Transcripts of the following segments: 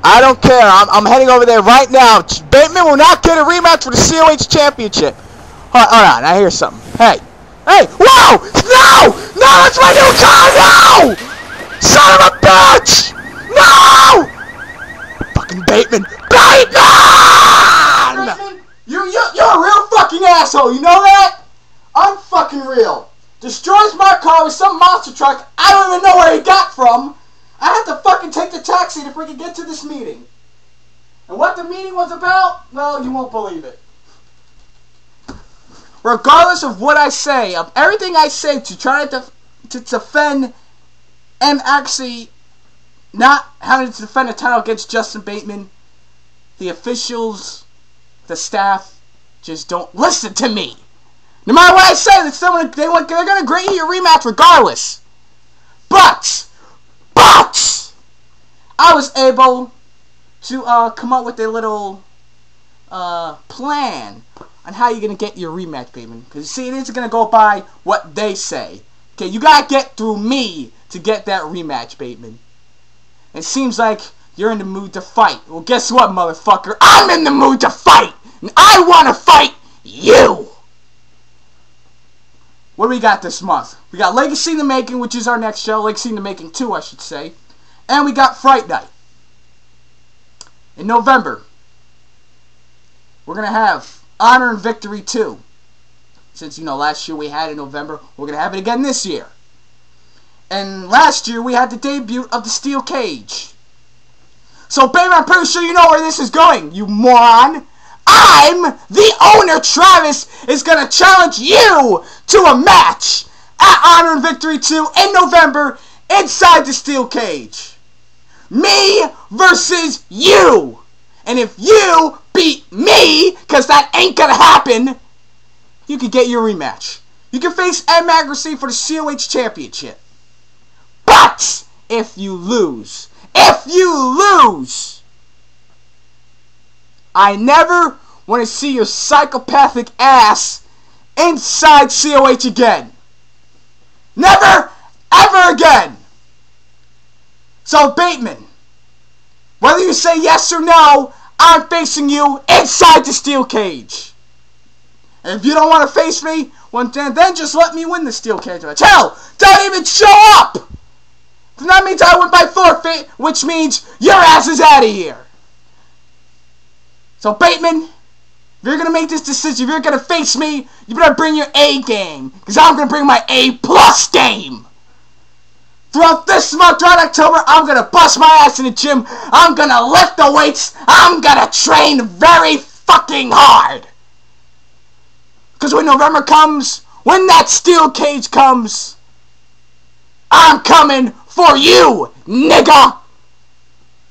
I don't care. I'm heading over there right now. Bateman will not get a rematch for the COH Championship. Hold on, I hear something. Hey! Whoa! No! No, that's my new car! No! Son of a bitch! No! Fucking Bateman! Bateman! You're a real fucking asshole, you know that? I'm fucking real. Destroys my car with some monster truck I don't even know where he got from. I had to fucking take the taxi to freaking get to this meeting. And what the meeting was about? Well, you won't believe it. Regardless of what I say, of everything I say to try to defend and actually not having to defend a title against Justin Bateman, the officials, the staff, just don't listen to me. No matter what I say, they're going to grant you your rematch regardless. But I was able to come up with a little plan on how you're going to get your rematch, Bateman. Because you see, it isn't going to go by what they say. Okay, you got to get through me to get that rematch, Bateman. It seems like you're in the mood to fight. Well, guess what, motherfucker? I'm in the mood to fight! And I want to fight you! What do we got this month? We got Legacy in the Making, which is our next show. Legacy in the Making 2, I should say. And we got Fright Night. In November, we're going to have Honor and Victory 2. Since, you know, last year we had it in November, we're going to have it again this year. And last year we had the debut of the Steel Cage. So, baby, I'm pretty sure you know where this is going, you moron. I'm the owner, Travis, is going to challenge you to a match at Honor and Victory 2 in November inside the Steel Cage. Me versus you. And if you beat me, because that ain't going to happen, you can get your rematch. You can face Ed Magracy for the COH Championship. But if you lose, I never want to see your psychopathic ass inside COH again. Never, ever again. So, Bateman, whether you say yes or no, I'm facing you inside the Steel Cage. And if you don't want to face me, well, then just let me win the Steel Cage match. Hell, don't even show up! Then that means I win by forfeit, which means your ass is out of here. So, Bateman, if you're going to make this decision, if you're going to face me, you better bring your A game. Because I'm going to bring my A+ game. Throughout this month, throughout October, I'm going to bust my ass in the gym. I'm going to lift the weights. I'm going to train very fucking hard. Because when November comes, when that Steel Cage comes, I'm coming for you, nigga.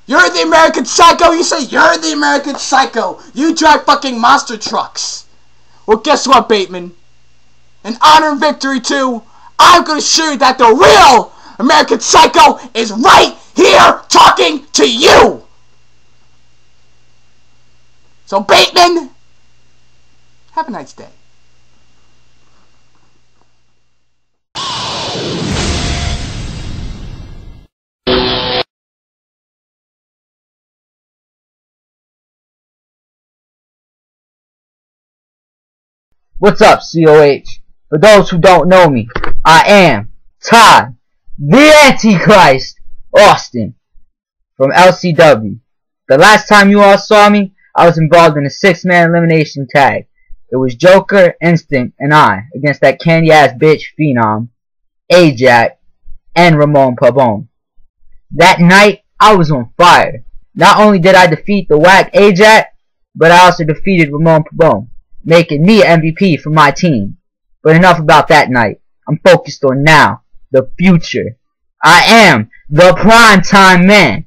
You're the American Psycho? You say you're the American Psycho. You drive fucking monster trucks. Well, guess what, Bateman? In Honor and Victory 2, I'm going to show you that the real American Psycho is right here talking to you. So, Bateman, have a nice day. What's up, COH? For those who don't know me, I am Todd, the Antichrist, Austin, from LCW. The last time you all saw me, I was involved in a 6-man elimination tag. It was Joker, Instinct, and I against that candy-ass bitch Phenom, Ajax, and Ramon Pabon. That night, I was on fire. Not only did I defeat the whack Ajax, but I also defeated Ramon Pabon, making me MVP for my team. But enough about that night. I'm focused on now, the future. I am the primetime man.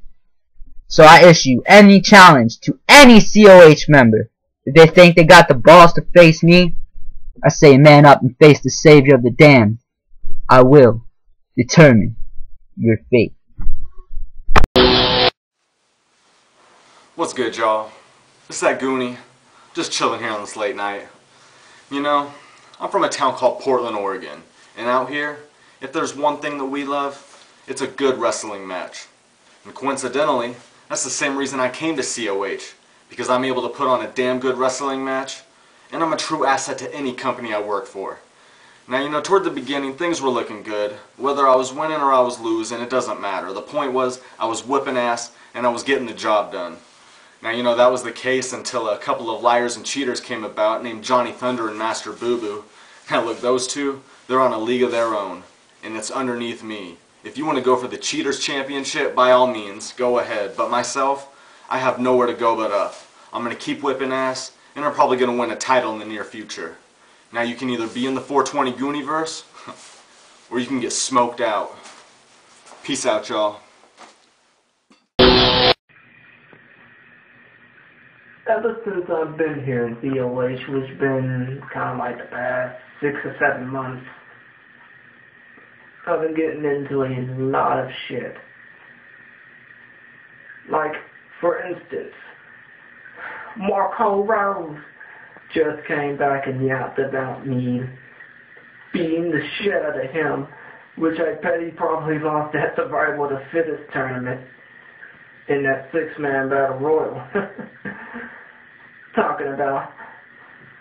So I issue any challenge to any COH member. If they think they got the balls to face me, I say man up and face the savior of the damned. I will determine your fate. What's good, y'all? It's that Goonie. Just chilling here on this late night. You know, I'm from a town called Portland, Oregon. And out here, if there's one thing that we love, it's a good wrestling match. And coincidentally, That's the same reason I came to COH, because I'm able to put on a damn good wrestling match, and I'm a true asset to any company I work for. Now, you know, toward the beginning, things were looking good. Whether I was winning or I was losing, it doesn't matter. The point was, I was whipping ass, and I was getting the job done. Now, you know, that was the case until a couple of liars and cheaters came about, named Johnny Thunder and Master Boo Boo. Now, look, those two, they're on a league of their own, and it's underneath me. If you want to go for the Cheaters Championship, by all means, go ahead. But myself, I have nowhere to go but up. I'm going to keep whipping ass, and I'm probably going to win a title in the near future. Now you can either be in the 420 Gooniverse, or you can get smoked out. Peace out, y'all. Ever since I've been here in COH, which has been kind of like the past 6 or 7 months, I've been getting into a lot of shit. Like, for instance, Marco Rose just came back and yapped about me beating the shit out of him, which I bet he probably lost that Survival of the Fittest tournament in that 6-man battle royal. Talking about,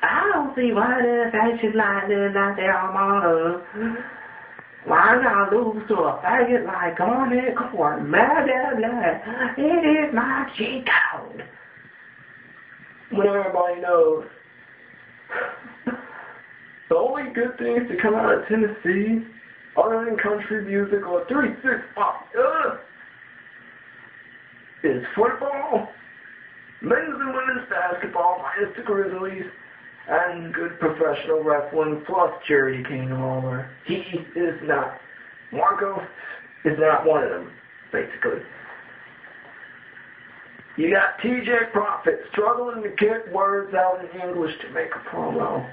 I don't see why there's action like this out there on my why not lose to a faggot like Garnet Court? Blah, blah, blah. It is my cheat code. When everybody knows the only good things to come out of Tennessee, other than country music or 3-6 is football, men's and women's basketball minus the Grizzlies, and good professional wrestling plus Charity King Lawler. He is not. Marco is not one of them, basically. You got TJ Prophet struggling to get words out in English to make a promo.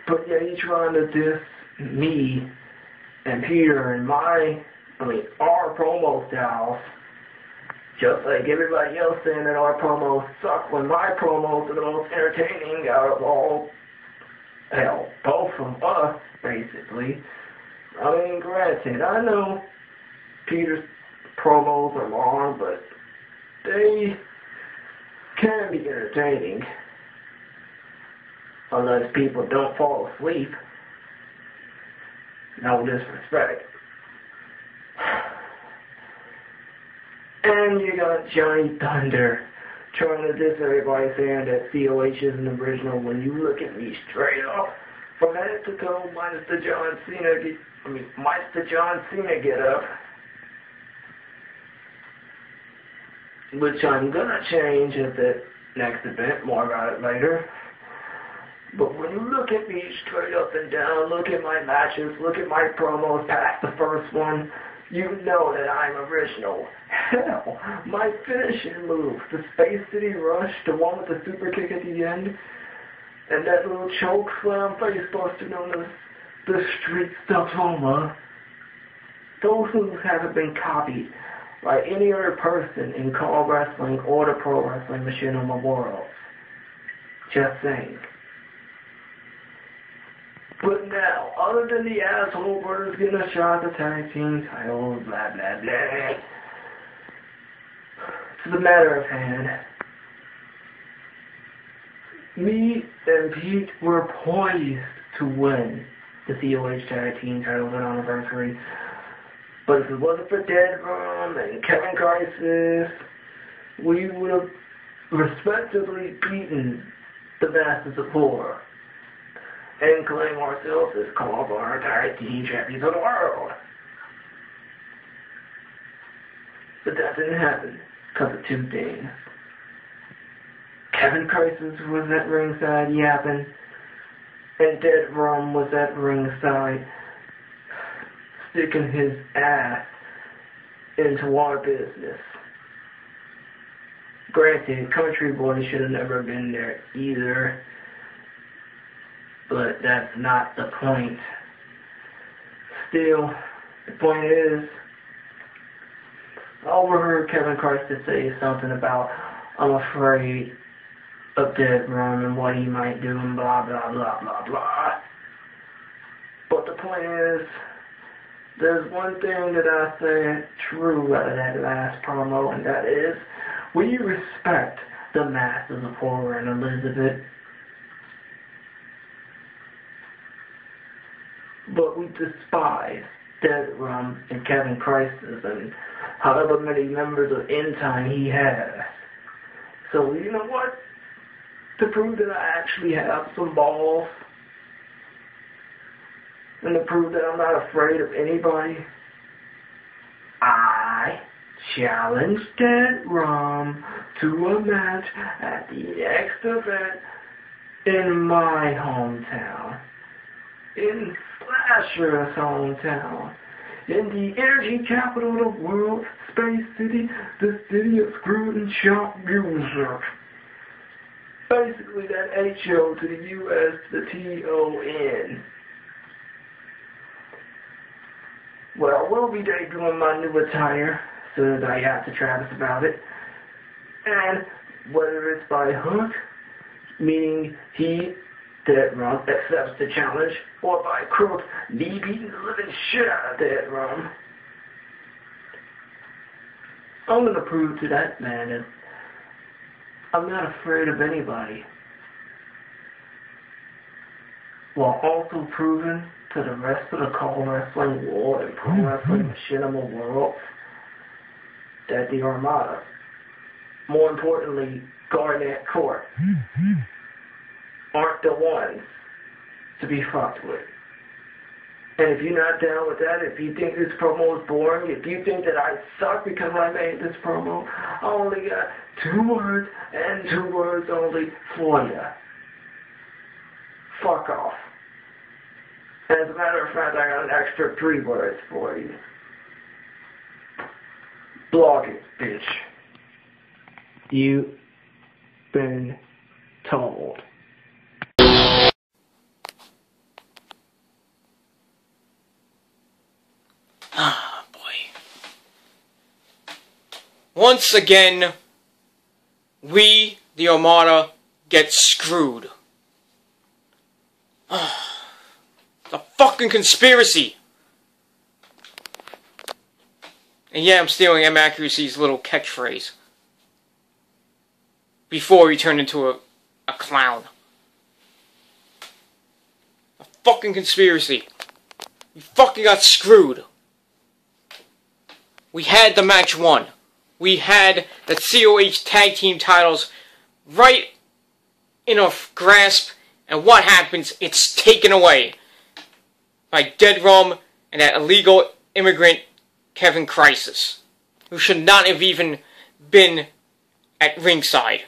But yeah, he's trying to diss me and Peter and our promo styles. Just like everybody else saying that our promos suck when my promos are the most entertaining out of all, hell, both from us, basically. I mean, granted, I know Peter's promos are long, but they can be entertaining. Unless people don't fall asleep. No disrespect. And you got Johnny Thunder trying to diss everybody saying that COH isn't original when you look at me straight up from head to toe minus the John Cena get up. Which I'm gonna change at the next event, more about it later. But when you look at me straight up and down, look at my matches, look at my promos past the first one, you know that I'm original. Hell, my finishing move, the Space City Rush, the one with the super kick at the end, and that little choke slam face buster known as the Street Stuffoma, those moves haven't been copied by any other person in Call Wrestling or the Pro Wrestling Machinima world. Just saying. But now, other than the asshole brothers getting a shot at the tag team titles, blah, blah, blah, to the matter of hand, me and Pete were poised to win the COH tag team titles on anniversary. But if it wasn't for Dead Rum and Kevin Crisis, we would have respectively beaten the Masters of Horror and claim ourselves as Call Bar Tag Team Champions of the world. But that didn't happen because of two things. Kevin Crisis was at ringside yapping, and Dead Rum was at ringside sticking his ass into our business. Granted, Country Boy should have never been there either. But that's not the point. Still, the point is, I overheard Kevin Crisis say something about, I'm afraid of Dead Rum and what he might do and blah, blah, blah, blah, blah. But the point is, there's one thing that I said true out of that last promo, and that is, we respect the Masters of Horror and Elizabeth, but we despise Dead Rum and Kevin Crisis and however many members of End Time he has. So you know what? To prove that I actually have some balls, and to prove that I'm not afraid of anybody, I challenge Dead Rum to a match at the next event in my hometown, in Slasher's hometown, in the energy capital of the world, Space City, the city of screwed and shot music. Basically that H-O to the U-S to the T-O-N. Well, we'll be debuting my new attire, so that I asked to Travis about it. And whether it's by hook, meaning he, Dead Rum, accepts the challenge, or by crook, me beating the living shit out of Dead Rum, I'm going to prove to that man that I'm not afraid of anybody, while also proving to the rest of the Call Wrestling world and Pro Wrestling Machinima world that the Armada, more importantly Garnett Court, aren't the ones to be fucked with. And if you're not down with that, if you think this promo is boring, if you think that I suck because I made this promo, I only got 2 words, and 2 words only for you. Fuck off. And as a matter of fact, I got an extra 3 words for you. Blog it, bitch. You've been told. Ah, boy. Once again, we, the Armada, get screwed. The fucking conspiracy! And yeah, I'm stealing M. Accuracy's little catchphrase. Before he turned into a clown. A fucking conspiracy. We fucking got screwed. We had the match won. We had the COH tag team titles right in our grasp, and what happens? It's taken away by Dead Rum and that illegal immigrant Kevin Crisis, who should not have even been at ringside.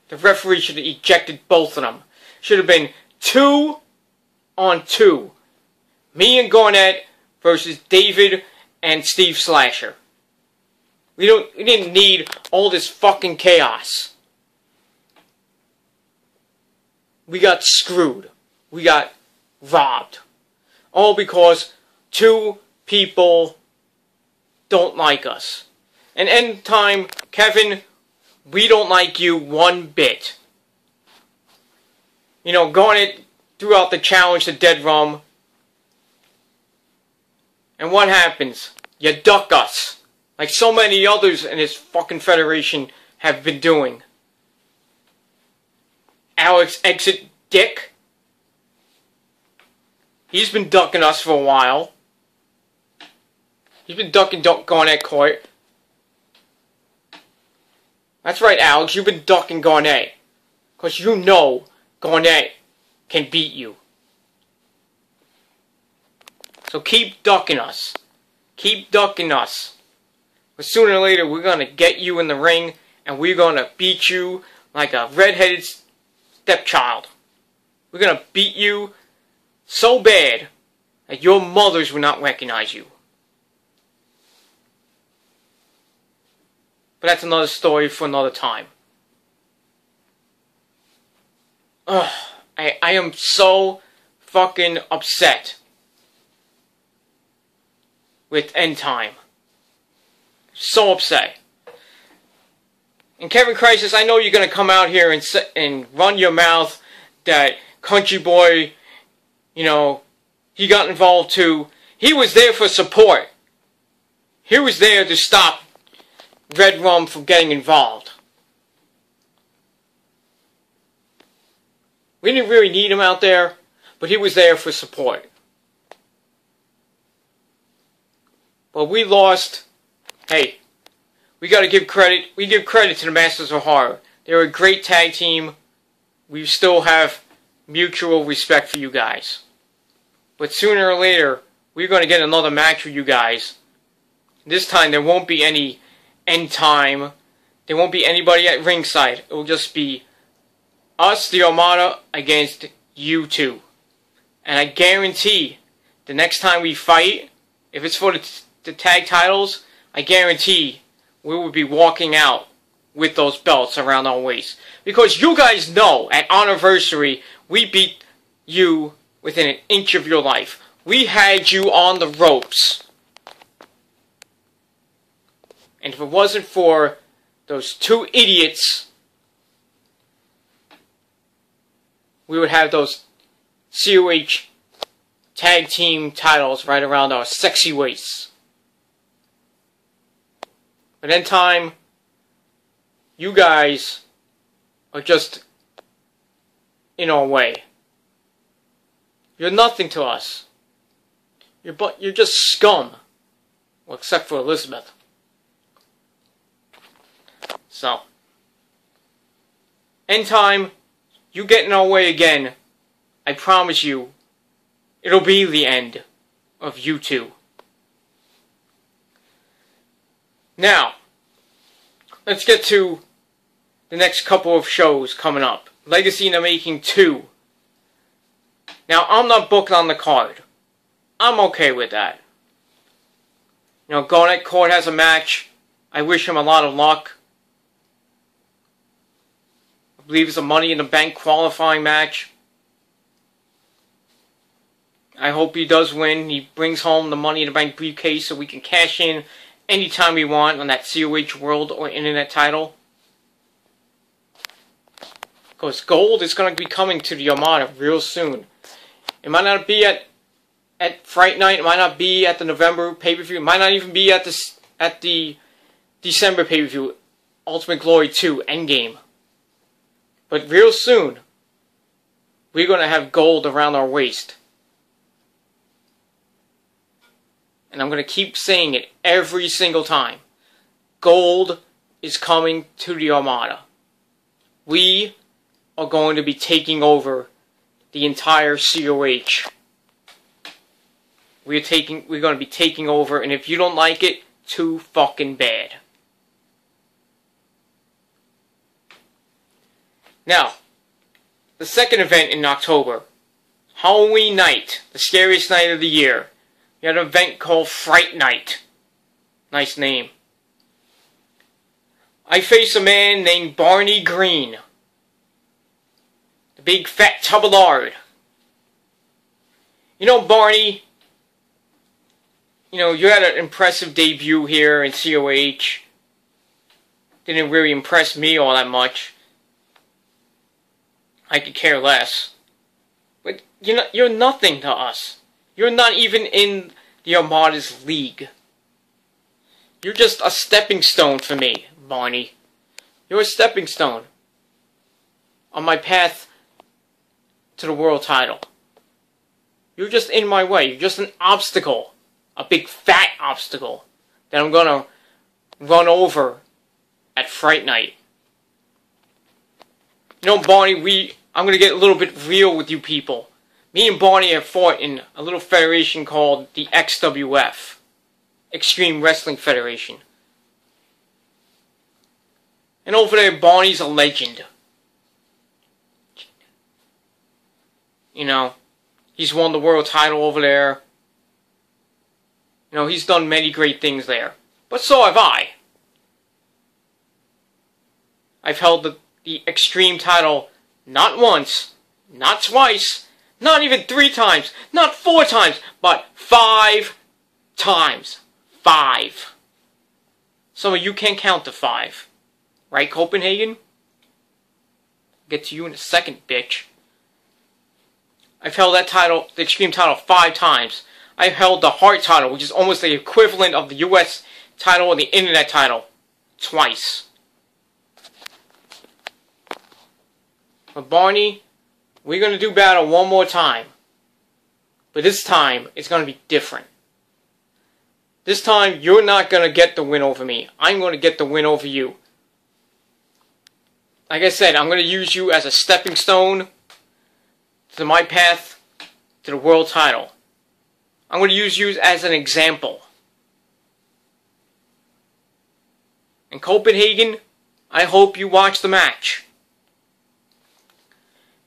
The referee should have ejected both of them. Should have been 2 on 2. Me and Garnett versus David and Steve Slasher. We didn't need all this fucking chaos. We got screwed. We got robbed. All because 2 people don't like us. And end time, Kevin, we don't like you one bit. You know, Garnett threw out the challenge to Dead Rum. And what happens? You duck us. Like so many others in this fucking federation have been doing. Alex Exit Dick. He's been ducking us for a while. He's been ducking Garnett Court. That's right, Alex. You've been ducking Garnett. Because you know Garnett can beat you. So keep ducking us. Keep ducking us. But sooner or later, we're going to get you in the ring, and we're going to beat you like a redheaded stepchild. We're going to beat you so bad that your mothers will not recognize you. But that's another story for another time. Ugh, I am so fucking upset with End Time. So upset. And Kevin Crisis, I know you're going to come out here and run your mouth that Country Boy, you know, he got involved too. He was there for support. He was there to stop Red Rum from getting involved. We didn't really need him out there, but he was there for support. But we lost. Hey, we gotta give credit. We give credit to the Masters of Horror. They're a great tag team. We still have mutual respect for you guys. But sooner or later, we're gonna get another match with you guys. This time there won't be any end time. There won't be anybody at ringside. It will just be us, the Armada, against you two. And I guarantee the next time we fight, if it's for the tag titles, I guarantee we will be walking out with those belts around our waist. Because you guys know, at Anniversary, we beat you within an inch of your life. We had you on the ropes. And if it wasn't for those two idiots, we would have those COH tag team titles right around our sexy waists. But in time, you guys are just in our way. You're nothing to us. You're just scum. Well, except for Elizabeth. So, in time, you get in our way again, I promise you, it'll be the end of you two. Now, let's get to the next couple of shows coming up. Legacy in the Making 2. Now, I'm not booked on the card. I'm okay with that. You know, Garnet Court has a match. I wish him a lot of luck. I believe it's a Money in the Bank qualifying match. I hope he does win. He brings home the Money in the Bank briefcase so we can cash in anytime we want on that COH World or Internet title. Because gold is going to be coming to the Armada real soon. It might not be at Fright Night. It might not be at the November pay-per-view. It might not even be at the December pay-per-view. Ultimate Glory 2 Endgame. But real soon, we're going to have gold around our waist. And I'm going to keep saying it every single time. Gold is coming to the Armada. We are going to be taking over the entire COH. We're going to be taking over, and if you don't like it, too fucking bad. Now, the second event in October, Halloween night, the scariest night of the year. We had an event called Fright Night. Nice name. I face a man named Barney Green. The big fat tub of lard. You know, Barney, you know, you had an impressive debut here in COH. Didn't really impress me all that much. I could care less. But you're nothing to us. You're not even in the Armada's league. You're just a stepping stone for me, Barney. You're a stepping stone on my path to the world title. You're just in my way. You're just an obstacle. A big fat obstacle that I'm gonna run over at Fright Night. You know, Barney, I'm gonna get a little bit real with you people. Me and Barney have fought in a little federation called the XWF. Extreme Wrestling Federation. And over there, Barney's a legend. You know, he's won the world title over there. You know, he's done many great things there. But so have I. I've held the Extreme title not once, not twice, not even 3 times, not 4 times, but 5 times. 5. Some of you can't count to 5. Right, Copenhagen? Get to you in a second, bitch. I've held that title, the Extreme title, 5 times. I've held the Heart title, which is almost the equivalent of the US title and the Internet title, twice. But Barney, we're going to do battle one more time. But this time, it's going to be different. This time, you're not going to get the win over me. I'm going to get the win over you. Like I said, I'm going to use you as a stepping stone to my path to the world title. I'm going to use you as an example. In Copenhagen, I hope you watch the match.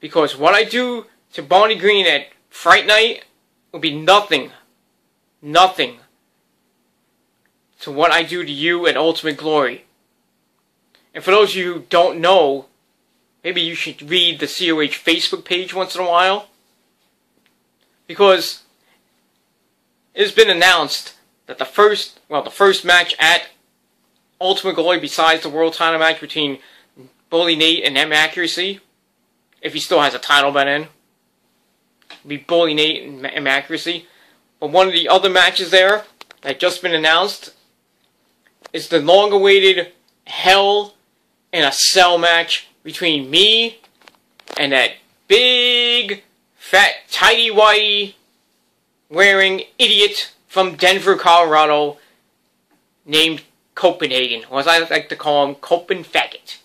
Because what I do to Barney Green at Fright Night will be nothing to what I do to you at Ultimate Glory. And for those of you who don't know, maybe you should read the COH Facebook page once in a while. Because it has been announced that the first match at Ultimate Glory, besides the world title match between Bully Nate and M Accuracy, if he still has a title by then, it'll be Bully Nate and M Accuracy. But one of the other matches there that just been announced is the long-awaited Hell in a Cell match between me and that big, fat, tighty-whitey wearing idiot from Denver, Colorado named Copenhagen, or as I like to call him, Copenfaggot.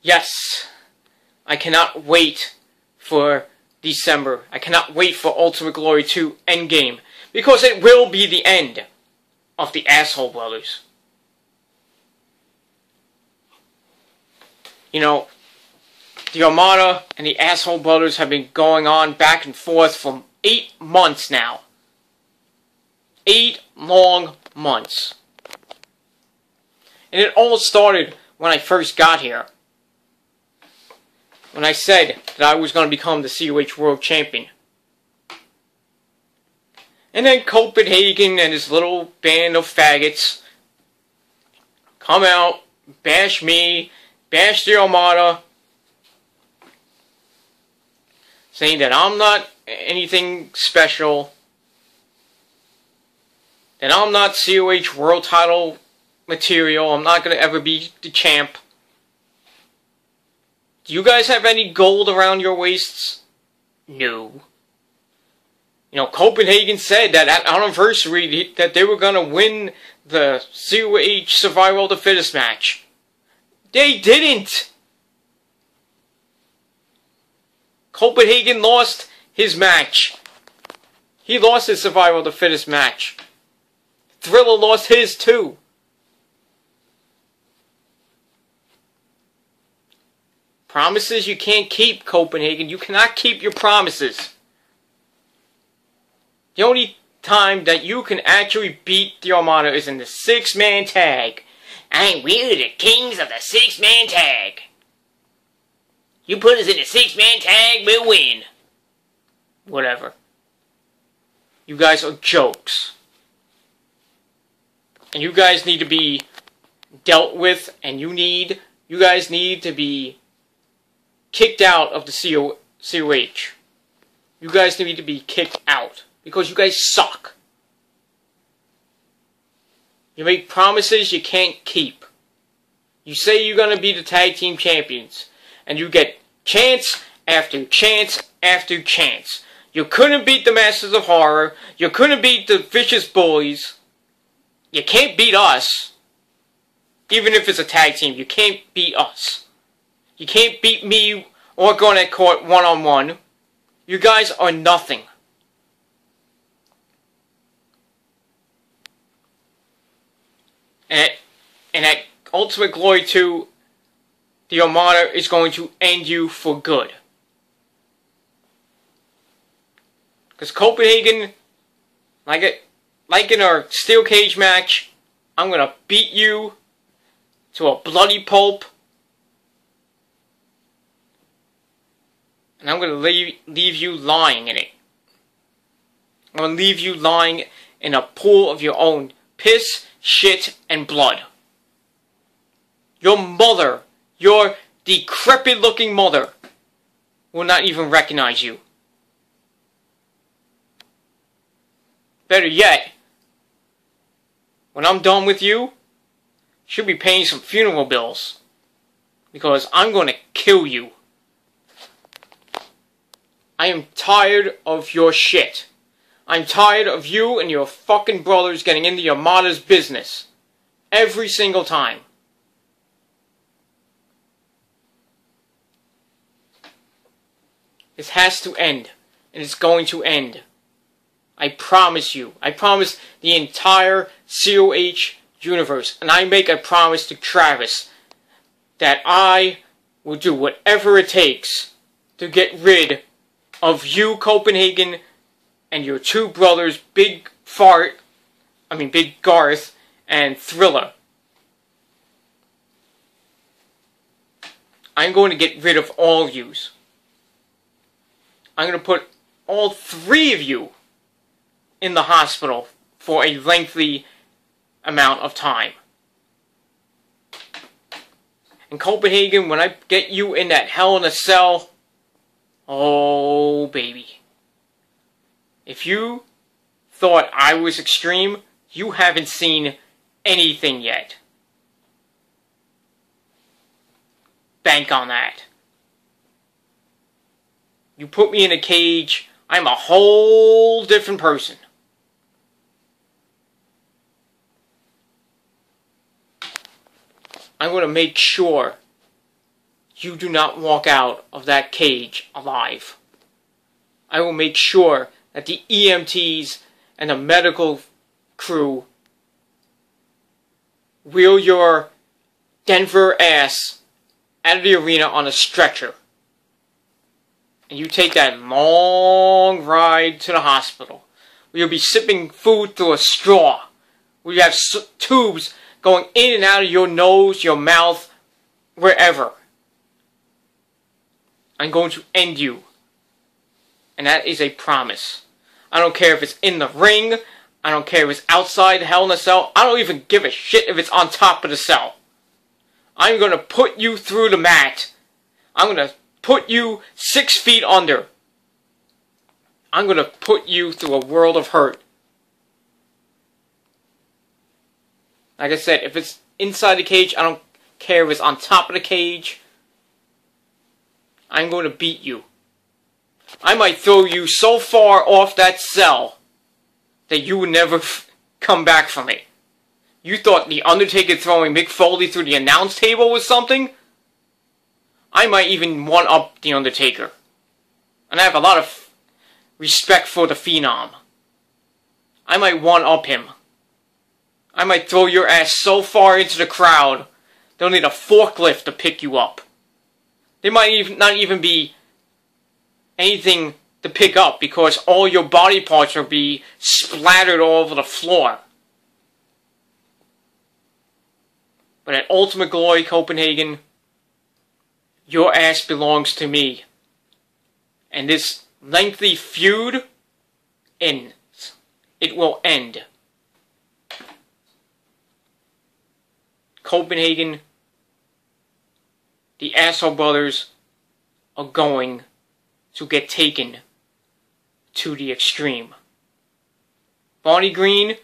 Yes, I cannot wait for December. I cannot wait for Ultimate Glory 2 Endgame, because it will be the end of the Asshole Brothers. You know, the Armada and the Asshole Brothers have been going on back and forth for 8 months now. 8 long months. And it all started when I first got here. When I said that I was going to become the COH World Champion. And then Copenhagen and his little band of faggots come out, bash me, bash the Armada, saying that I'm not anything special, that I'm not COH World Title material, I'm not going to ever be the champ. Do you guys have any gold around your waists? No. You know, Copenhagen said that at anniversary that they were going to win the COH Survival of the Fittest match. They didn't! Copenhagen lost his match. He lost his Survival of the Fittest match. Thriller lost his too. Promises you can't keep, Copenhagen. You cannot keep your promises. The only time that you can actually beat the Armada is in the 6-man tag. And we're the kings of the 6-man tag. You put us in the 6-man tag, we'll win. Whatever. You guys are jokes. And you guys need to be dealt with, and you guys need to be kicked out of the COH. You guys need to be kicked out. Because you guys suck. You make promises you can't keep. You say you're going to be the tag team champions. And you get chance after chance after chance. You couldn't beat the Masters of Horror. You couldn't beat the Vicious Bullies. You can't beat us. Even if it's a tag team, you can't beat us. You can't beat me or Garnet Court one-on-one. You guys are nothing. And at Ultimate Glory 2, the Armada is going to end you for good. Because Copenhagen, like in our steel cage match, I'm going to beat you to a bloody pulp. And I'm going to leave you lying in it. I'm going to leave you lying in a pool of your own piss, shit, and blood. Your mother, your decrepit-looking mother, will not even recognize you. Better yet, when I'm done with you, should be paying some funeral bills. Because I'm going to kill you. I am tired of your shit. I'm tired of you and your fucking brothers getting into your mother's business. Every single time. This has to end. And it's going to end. I promise you. I promise the entire COH universe. And I make a promise to Travis that I will do whatever it takes to get rid of you, Copenhagen, and your two brothers, Big Garth and Thriller. I'm going to get rid of all of yous. I'm going to put all three of you in the hospital for a lengthy amount of time. In Copenhagen, when I get you in that Hell in a Cell, oh baby. If you thought I was extreme, you haven't seen anything yet. Bank on that. You put me in a cage, I'm a whole different person. I'm going to make sure you do not walk out of that cage alive. I will make sure that the EMTs and the medical crew wheel your Denver ass out of the arena on a stretcher. And you take that long ride to the hospital, where you'll be sipping food through a straw, where you have tubes going in and out of your nose, your mouth, wherever. I'm going to end you. And that is a promise. I don't care if it's in the ring. I don't care if it's outside Hell in a Cell. I don't even give a shit if it's on top of the cell. I'm going to put you through the mat. I'm going to put you 6 feet under. I'm going to put you through a world of hurt. Like I said, if it's inside the cage, I don't care if it's on top of the cage. I'm going to beat you. I might throw you so far off that cell that you would never come back from it. You thought The Undertaker throwing Mick Foley through the announce table was something? I might even one-up The Undertaker. And I have a lot of respect for the Phenom. I might one-up him. I might throw your ass so far into the crowd, they'll need a forklift to pick you up. There might not even be anything to pick up because all your body parts will be splattered all over the floor. But at Ultimate Glory Copenhagen, your ass belongs to me. And this lengthy feud ends. It will end. Copenhagen, the Asshole Brothers are going to get taken to the extreme. Bonnie Green,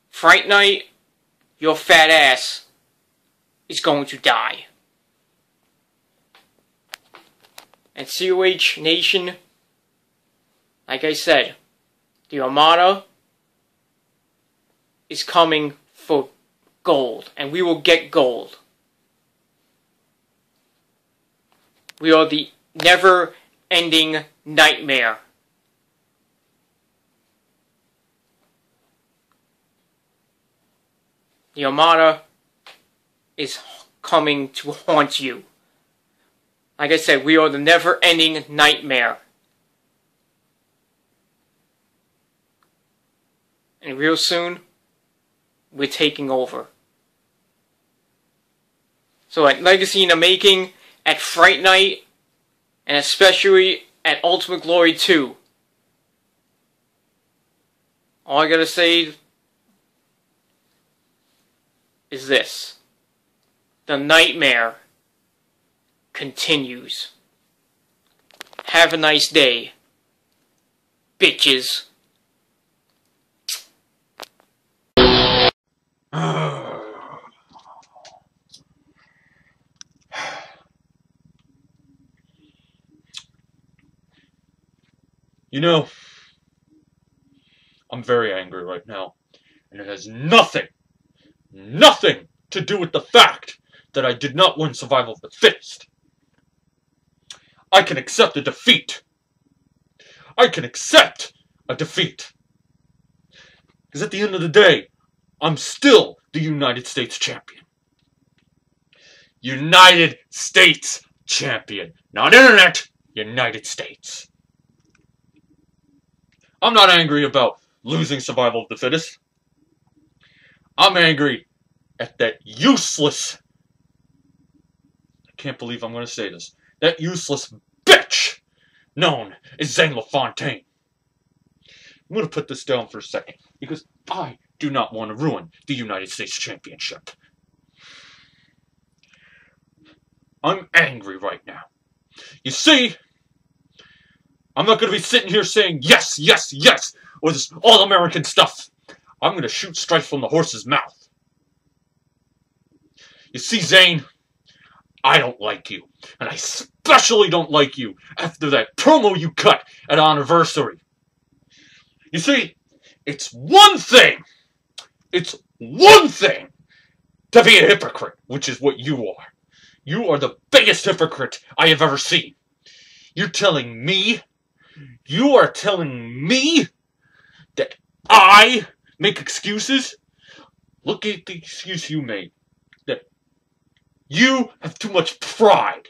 Fright Night, your fat ass is going to die. And COH Nation, like I said, the Armada is coming for gold, and we will get gold. We are the never-ending nightmare. The Armada is coming to haunt you. Like I said, we are the never-ending nightmare. And real soon, we're taking over. So at Legacy in the Making, at Fright Night, and especially at Ultimate Glory 2, all I gotta say is this: the nightmare continues. have a nice day, bitches. You know, I'm very angry right now, and it has nothing to do with the fact that I did not win Survival of the Fittest. I can accept a defeat. I can accept a defeat. Because at the end of the day, I'm still the United States champion. United States champion. Not Internet, United States. I'm not angry about losing Survival of the Fittest. I'm angry at that useless, I can't believe I'm going to say this, that useless bitch known as Zane LaFontaine. I'm going to put this down for a second, because I do not want to ruin the United States Championship. I'm angry right now. You see, I'm not going to be sitting here saying yes, yes, yes, or this all-American stuff. I'm going to shoot straight from the horse's mouth. You see, Zane, I don't like you. And I especially don't like you after that promo you cut at Anniversary. You see, it's one thing to be a hypocrite, which is what you are. You are the biggest hypocrite I have ever seen. You are telling me that I make excuses? Look at the excuse you made. That you have too much pride.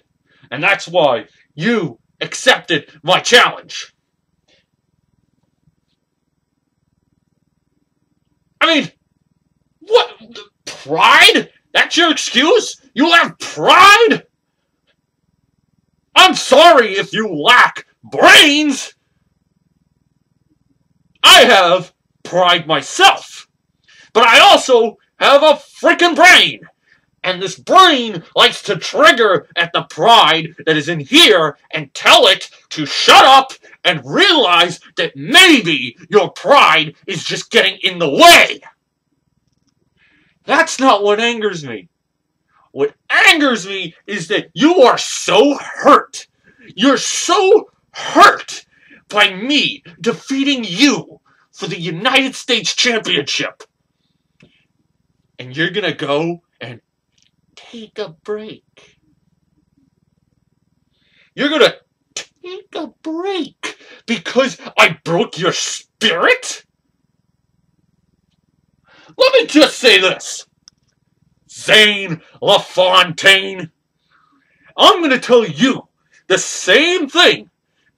And that's why you accepted my challenge. I mean, what? Pride? That's your excuse? You have pride? I'm sorry if you lack brains. I have pride myself. But I also have a freaking brain. And this brain likes to trigger at the pride that is in here and tell it to shut up and realize that maybe your pride is just getting in the way. That's not what angers me. What angers me is that you are so hurt. You're so hurt by me defeating you for the United States Championship. And you're gonna go and take a break. You're gonna take a break because I broke your spirit? Let me just say this. Zane LaFontaine, I'm gonna tell you the same thing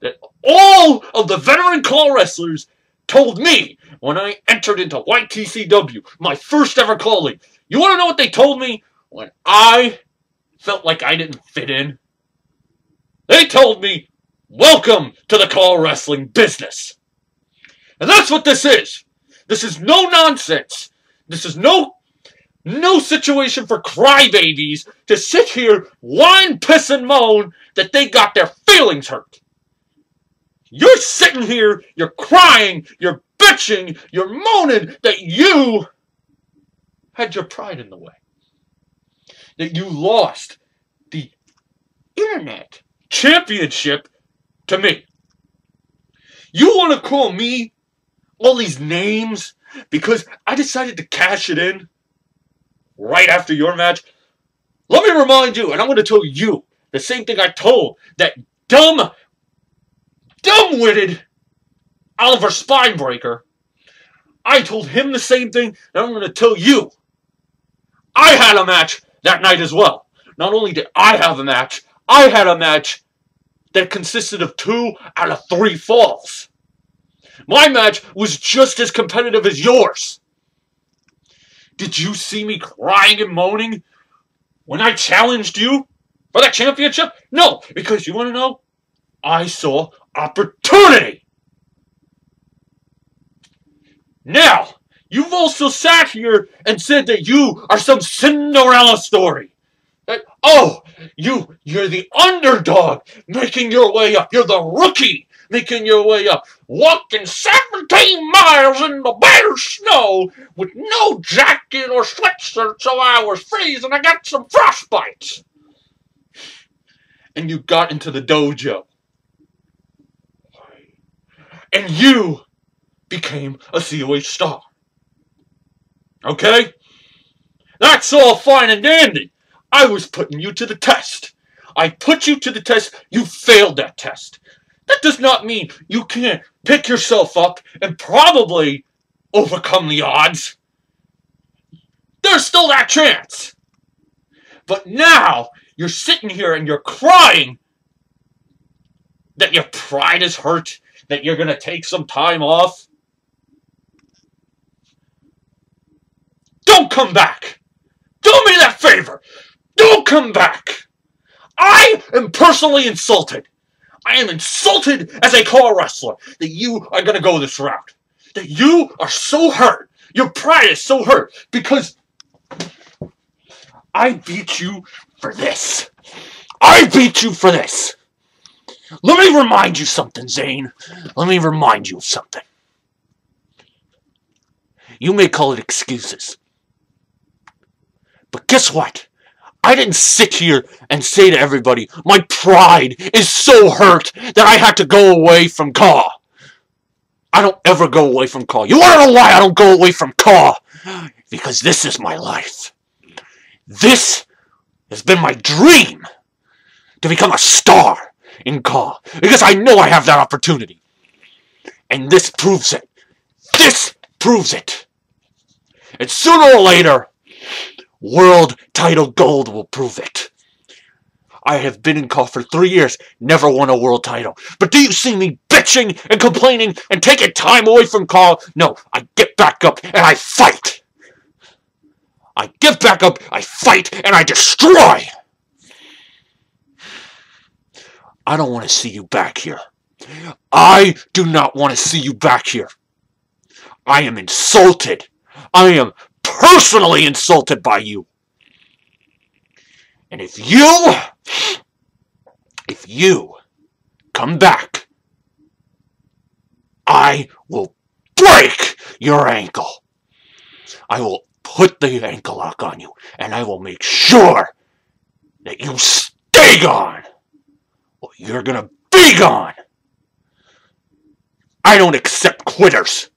that all of the veteran call wrestlers told me when I entered into YTCW, my first ever call league. You wanna know what they told me when I felt like I didn't fit in? They told me, welcome to the call wrestling business. And that's what this is. This is no nonsense. This is no situation for crybabies to sit here, whine, piss, and moan that they got their feelings hurt. You're sitting here, you're crying, you're bitching, you're moaning that you had your pride in the way. That you lost the Internet Championship to me. You want to call me all these names because I decided to cash it in right after your match? Let me remind you, and I'm going to tell you the same thing I told that dumb-witted Oliver Spinebreaker. I told him the same thing, and I'm going to tell you. I had a match that night as well. Not only did I have a match, I had a match that consisted of 2 out of 3 falls. My match was just as competitive as yours. Did you see me crying and moaning when I challenged you for that championship? No, because you want to know? I saw opportunity. Now, you've also sat here and said that you are some Cinderella story. Oh, you're the underdog making your way up. You're the rookie making your way up. Walking 17 miles in the bare snow with no jacket or sweatshirt, so I was freezing. I got some frostbites. And you got into the dojo. And you became a COH star. Okay? That's all fine and dandy. I was putting you to the test. I put you to the test. You failed that test. That does not mean you can't pick yourself up and probably overcome the odds. There's still that chance. But now, you're sitting here and you're crying that your pride is hurt, that you're going to take some time off. Don't come back. Do me that favor. Don't come back. I am personally insulted. I am insulted as a car wrestler that you are going to go this route. That you are so hurt. Your pride is so hurt because I beat you for this. I beat you for this. Let me remind you something, Zane. Let me remind you of something. You may call it excuses. But guess what? I didn't sit here and say to everybody, my pride is so hurt that I had to go away from Caw. I don't ever go away from Caw. You want to know why I don't go away from Caw? Because this is my life. This has been my dream to become a star in Caw. Because I know I have that opportunity. And this proves it. This proves it. And sooner or later, world title gold will prove it. I have been in Caw for 3 years, never won a world title. But do you see me bitching and complaining and taking time away from Caw? No, I get back up and I fight. I get back up, I fight, and I destroy. I don't want to see you back here. I do not want to see you back here. I am insulted. I am personally insulted by you. And if you come back, I will break your ankle. I will put the ankle lock on you, and I will make sure that you stay gone, or you're gonna be gone. I don't accept quitters.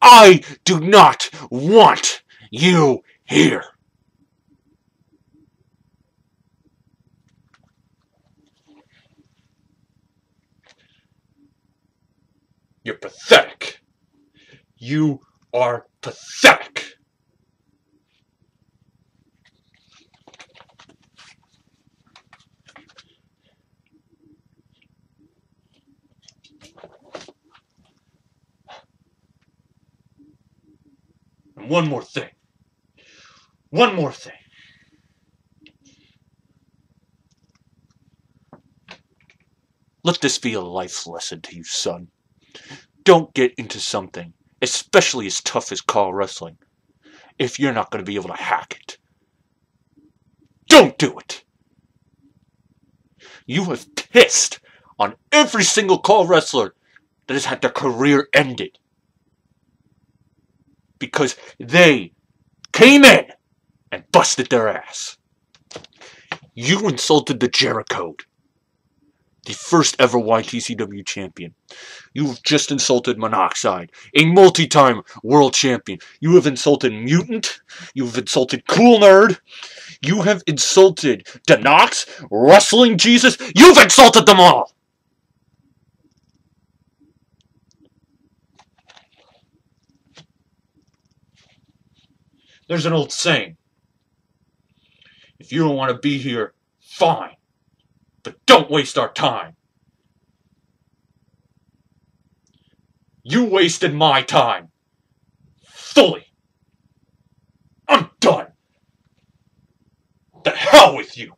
I do not want you here. You're pathetic. You are pathetic. And one more thing. One more thing. Let this be a life lesson to you, son. Don't get into something, especially as tough as Caw wrestling, if you're not going to be able to hack it. Don't do it. You have pissed on every single Caw wrestler that has had their career ended. Because they came in and busted their ass. You insulted the Jericho, the first ever YTCW champion. You've just insulted Monoxide, a multi-time world champion. You have insulted Mutant. You've insulted Cool Nerd. You have insulted Denox, Wrestling Jesus. You've insulted them all. There's an old saying. If you don't want to be here, fine. But don't waste our time. You wasted my time. Fully. I'm done. The hell with you.